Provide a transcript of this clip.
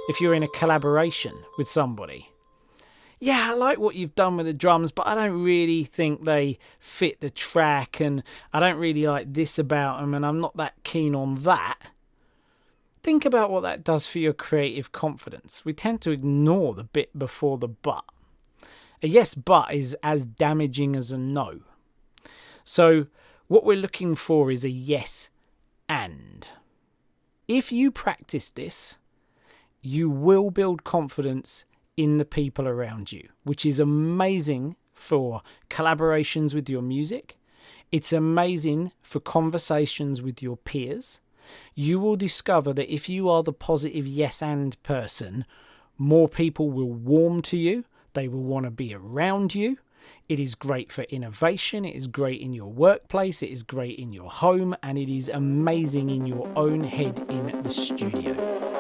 if you're in a collaboration with somebody. Yeah, I like what you've done with the drums, but I don't really think they fit the track, and I don't really like this about them, and I'm not that keen on that. Think about what that does for your creative confidence. We tend to ignore the bit before the but. A yes but is as damaging as a no. So what we're looking for is a yes and. If you practice this, you will build confidence in the people around you, which is amazing for collaborations with your music. It's amazing for conversations with your peers. You will discover that if you are the positive yes and person, more people will warm to you. They will want to be around you. It is great for innovation. It is great in your workplace. It is great in your home. And it is amazing in your own head in the studio.